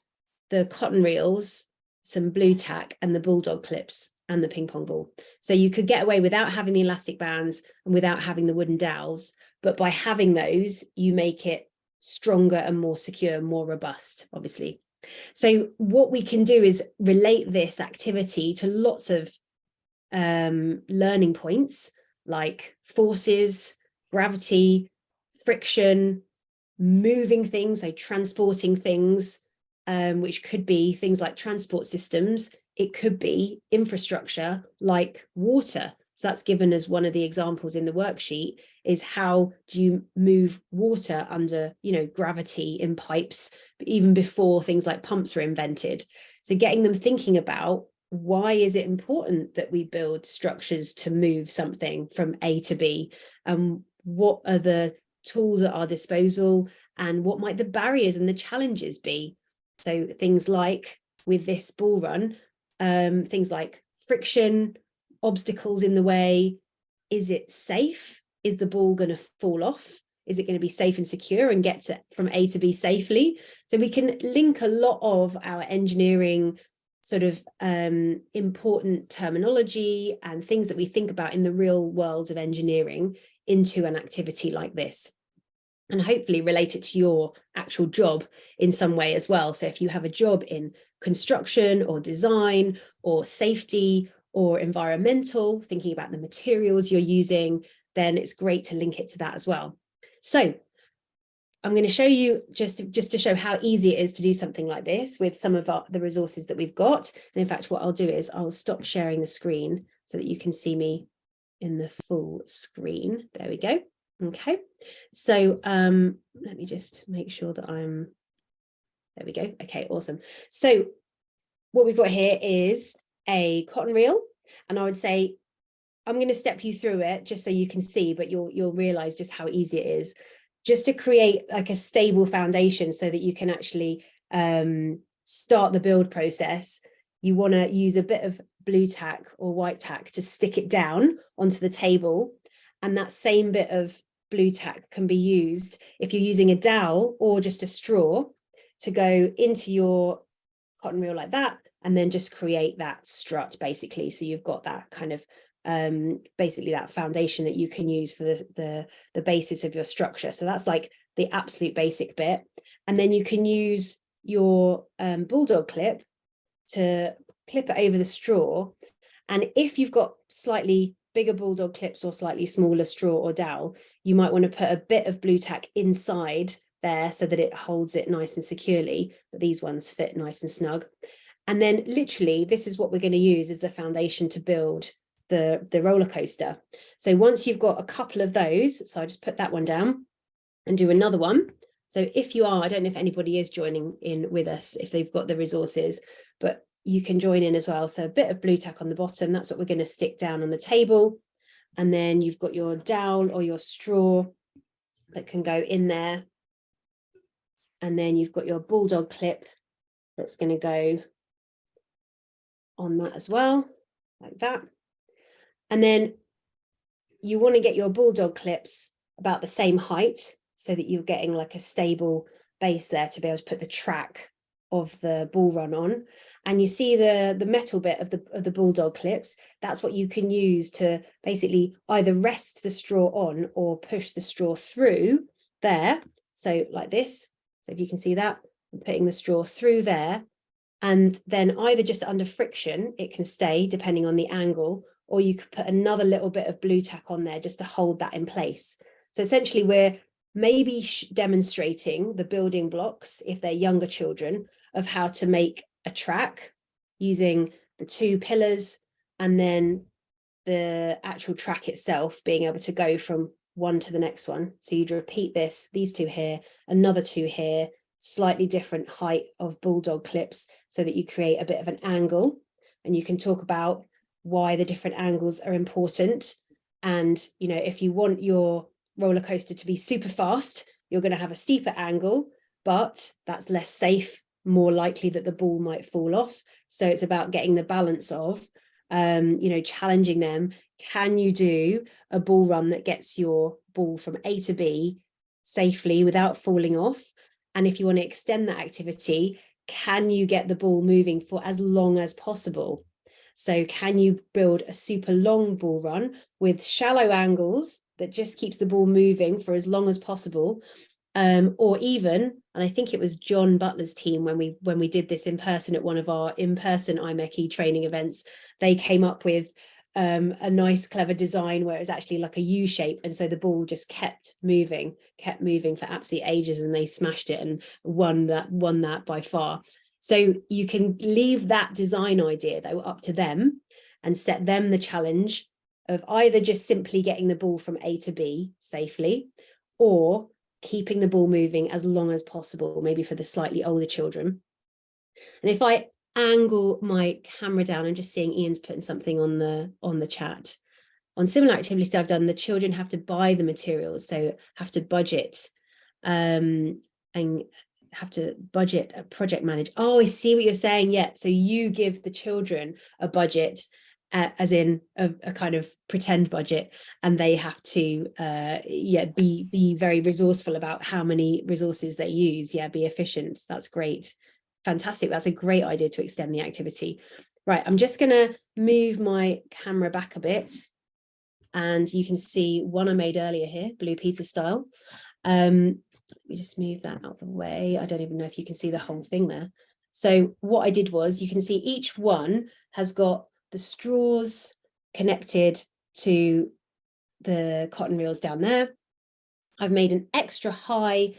[SPEAKER 2] the cotton reels, some blue tack, and the bulldog clips and the ping pong ball. So you could get away without having the elastic bands and without having the wooden dowels, but by having those, you make it stronger and more secure, more robust, obviously. So what we can do is relate this activity to lots of learning points like forces, gravity, friction, moving things, so transporting things, which could be things like transport systems. It could be infrastructure like water. So that's given as one of the examples in the worksheet, is how do you move water under, gravity in pipes, even before things like pumps were invented. So getting them thinking about, why is it important that we build structures to move something from A to B? What are the tools at our disposal, and what might the barriers and the challenges be? So things like with this ball run, things like friction, obstacles in the way. Is it safe? Is the ball going to fall off? Is it going to be safe and secure and get from A to B safely? So we can link a lot of our engineering sort of important terminology and things that we think about in the real world of engineering into an activity like this, and hopefully relate it to your actual job in some way as well. So if you have a job in construction or design or safety or environmental, thinking about the materials you're using, then it's great to link it to that as well. So I'm going to show you just to show how easy it is to do something like this with some of the resources that we've got. And in fact, what I'll do is I'll stop sharing the screen so that you can see me in the full screen. There we go. Okay, so let me just make sure that there we go. Okay, awesome. So what we've got here is a cotton reel, and I would say I'm going to step you through it just so you can see, but you'll realize just how easy it is, just to create like a stable foundation so that you can actually start the build process. You want to use a bit of blue tack or white tack to stick it down onto the table, and that same bit of blue tack can be used if you're using a dowel or just a straw to go into your cotton reel like that, and then just create that strut basically. So you've got that kind of basically that foundation that you can use for the basis of your structure. So that's like the absolute basic bit. And then you can use your bulldog clip to clip it over the straw. And if you've got slightly bigger bulldog clips or slightly smaller straw or dowel, you might want to put a bit of blue tack inside there so that it holds it nice and securely, but these ones fit nice and snug. And then literally this is what we're going to use as the foundation to build the roller coaster. So once you've got a couple of those, so I just put that one down and do another one. So if you are, I don't know if anybody is joining in with us, if they've got the resources, but you can join in as well. So a bit of blue tack on the bottom, that's what we're going to stick down on the table. And then you've got your dowel or your straw that can go in there. And then you've got your bulldog clip that's going to go on that as well, like that. And then you want to get your bulldog clips about the same height so that you're getting like a stable base there to be able to put the track of the bull run on. And you see the metal bit of the bulldog clips, that's what you can use to basically either rest the straw on or push the straw through there. So like this. So if you can see that, I'm putting the straw through there. And then either just under friction, it can stay depending on the angle, or you could put another little bit of blue tack on there just to hold that in place. So essentially we're maybe demonstrating the building blocks, if they're younger children, of how to make a track using the two pillars and then the actual track itself being able to go from one to the next one. So you'd repeat this, these two here, another two here, slightly different height of bulldog clips so that you create a bit of an angle, and you can talk about why the different angles are important. And, you know, if you want your roller coaster to be super fast, you're going to have a steeper angle, but that's less safe, more likely that the ball might fall off. So it's about getting the balance of, you know, challenging them. Can you do a ball run that gets your ball from A to B safely without falling off? And if you want to extend that activity, can you get the ball moving for as long as possible? So can you build a super long ball run with shallow angles that just keeps the ball moving for as long as possible? Or even, and I think it was John Butler's team when we did this in person at one of our in-person IMechE training events, they came up with a nice clever design where it was actually like a U shape, and so the ball just kept moving for absolute ages, and they smashed it and won that by far. So you can leave that design idea though up to them and set them the challenge of either just simply getting the ball from A to B safely, or keeping the ball moving as long as possible, maybe for the slightly older children. And if I angle my camera down, I'm just seeing Ian's putting something on the chat. On similar activities I've done, the children have to buy the materials, so have to budget and have to budget, project manage. Oh, I see what you're saying. Yeah, so you give the children a budget, as in a kind of pretend budget, and they have to be very resourceful about how many resources they use. Yeah, be efficient. That's great. Fantastic. That's a great idea to extend the activity. Right, I'm just going to move my camera back a bit, and you can see one I made earlier here, Blue Peter style. Let me just move that out of the way. I don't even know if you can see the whole thing there. So what I did was, you can see each one has got the straws connected to the cotton reels down there. I've made an extra high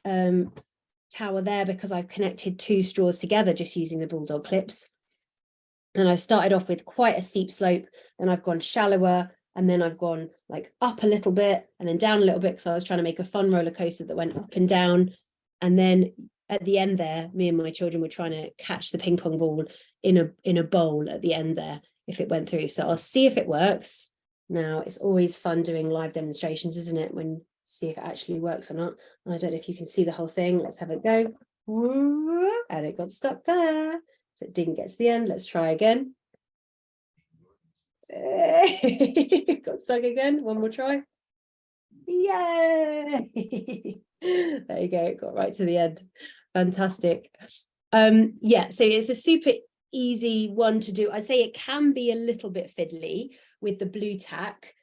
[SPEAKER 2] tower there because I've connected two straws together just using the bulldog clips. And I started off with quite a steep slope, and I've gone shallower, and then I've gone like up a little bit and then down a little bit, because I was trying to make a fun roller coaster that went up and down. And then at the end there, me and my children were trying to catch the ping pong ball in a bowl at the end there if it went through. So I'll see if it works. Now, it's always fun doing live demonstrations, isn't it, when see if it actually works or not. And I don't know if you can see the whole thing. Let's have it go. And it got stuck there. So it didn't get to the end. Let's try again. Got stuck again. One more try. Yay! There you go. It got right to the end. Fantastic. Yeah, so it's a super easy one to do. I'd say it can be a little bit fiddly with the blue tack,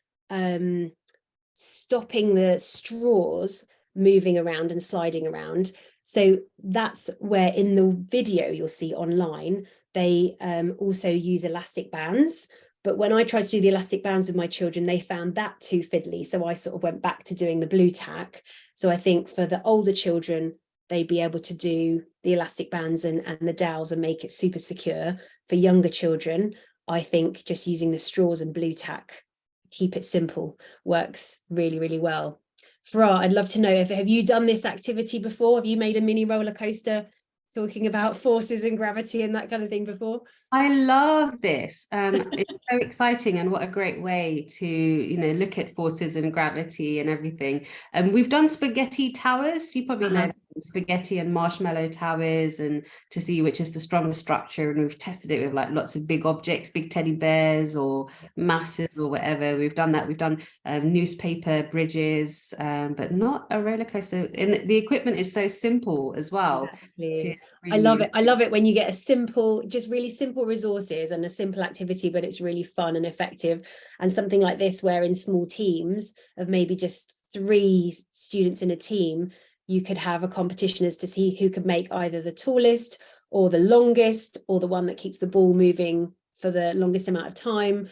[SPEAKER 2] stopping the straws moving around and sliding around. So that's where in the video you'll see online, they also use elastic bands. But when I tried to do the elastic bands with my children, they found that too fiddly. So I sort of went back to doing the blue tack. So I think for the older children, they'd be able to do the elastic bands and the dowels and make it super secure. For younger children, I think just using the straws and blue tack, keep it simple, works really, really well. Farah, I'd love to know, have you done this activity before? Have you made a mini roller coaster talking about forces and gravity and that kind of thing before?
[SPEAKER 3] I love this. It's so exciting, and what a great way to, you know, look at forces and gravity and everything. And we've done spaghetti towers. You probably know spaghetti and marshmallow towers, and to see which is the strongest structure. And we've tested it with like lots of big objects, big teddy bears or masses or whatever. We've done that. We've done newspaper bridges, but not a roller coaster. And the equipment is so simple as well.
[SPEAKER 2] Exactly. I love it. I love it when you get a simple, just really simple resources and a simple activity, but it's really fun and effective. And something like this, where in small teams of maybe just 3 students in a team, you could have a competition as to see who could make either the tallest or the longest, or the one that keeps the ball moving for the longest amount of time.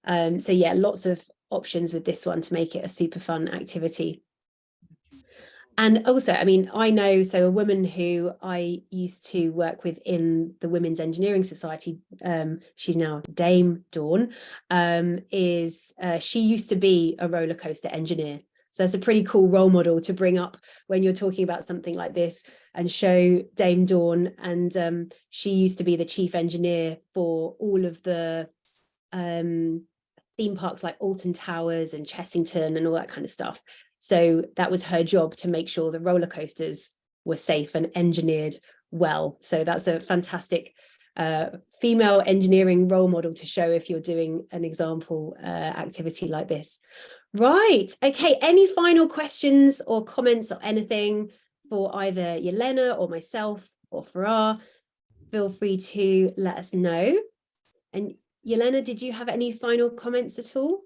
[SPEAKER 2] So yeah, lots of options with this one to make it a super fun activity. And also, I mean, I know, so a woman who I used to work with in the Women's Engineering Society, she's now Dame Dawn, she used to be a roller coaster engineer. So that's a pretty cool role model to bring up when you're talking about something like this, and show Dame Dawn. And she used to be the chief engineer for all of the theme parks like Alton Towers and Chessington and all that kind of stuff. So that was her job, to make sure the roller coasters were safe and engineered well. So that's a fantastic female engineering role model to show if you're doing an example activity like this. Right. Okay. Any final questions or comments or anything for either Yelena or myself or Farah? Feel free to let us know. And Yelena, did you have any final comments at all?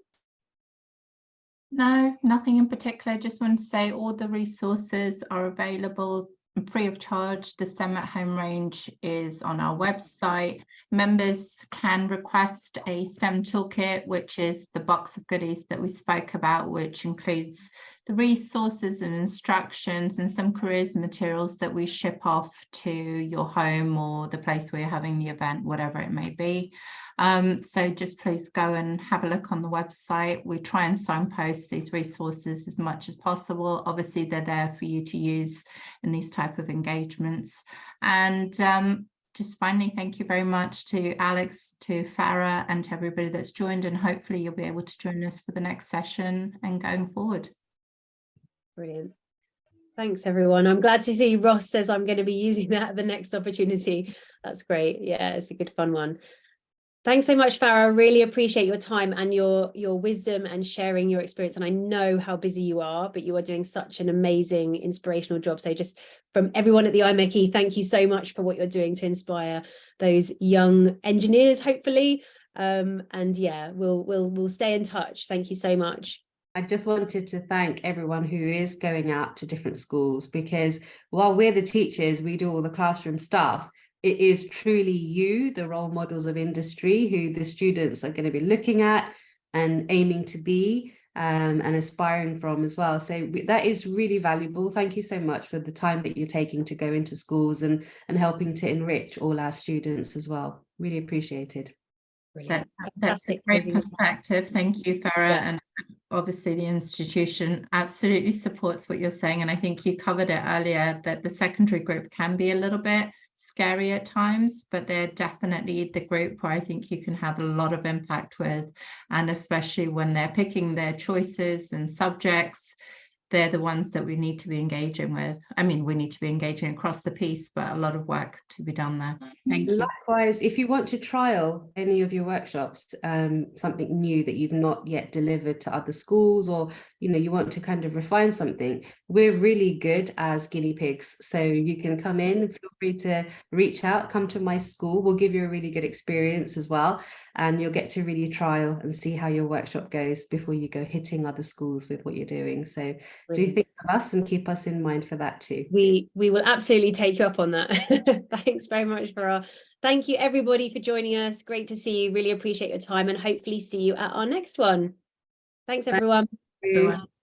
[SPEAKER 1] No, nothing in particular. Just want to say all the resources are available free of charge. The STEM at Home range is on our website. Members can request a STEM toolkit, which is the box of goodies that we spoke about, which includes the resources and instructions and some careers materials that we ship off to your home or the place where you're having the event, whatever it may be. So just please go and have a look on the website. We try and signpost these resources as much as possible. Obviously, they're there for you to use in these type of engagements. And just finally, thank you very much to Alex, to Farah, and to everybody that's joined. And hopefully you'll be able to join us for the next session and going forward.
[SPEAKER 2] Brilliant. Thanks, everyone. I'm glad to see Ross says I'm going to be using that at the next opportunity. That's great. Yeah, it's a good fun one. Thanks so much, Farah. I really appreciate your time and your wisdom and sharing your experience. And I know how busy you are, but you are doing such an amazing, inspirational job. So just from everyone at the IMechE, thank you so much for what you're doing to inspire those young engineers, hopefully. And yeah, we'll stay in touch. Thank you so much.
[SPEAKER 3] I just wanted to thank everyone who is going out to different schools, because while we're the teachers, we do all the classroom stuff. It is truly you, the role models of industry, who the students are going to be looking at and aiming to be and aspiring from as well. So that is really valuable. Thank you so much for the time that you're taking to go into schools and helping to enrich all our students as well. Really appreciated.
[SPEAKER 1] That's a great perspective. Thank you, Farah. Yeah. And obviously the institution absolutely supports what you're saying. And I think you covered it earlier, that the secondary group can be a little bit scary at times, but they're definitely the group where I think you can have a lot of impact with. And especially when they're picking their choices and subjects, they're the ones that we need to be engaging with. I mean, we need to be engaging across the piece, but a lot of work to be done there. Thank you.
[SPEAKER 3] Likewise, if you want to trial any of your workshops, something new that you've not yet delivered to other schools, or you want to kind of refine something, we're really good as guinea pigs. So you can come in, feel free to reach out, come to my school. We'll give you a really good experience as well. And you'll get to really trial and see how your workshop goes before you go hitting other schools with what you're doing. So do think of us and keep us in mind for that too.
[SPEAKER 2] We will absolutely take you up on that. Thanks very much, Farah. Thank you everybody for joining us. Great to see you. Really appreciate your time, and hopefully see you at our next one. Thanks everyone.
[SPEAKER 1] Everyone.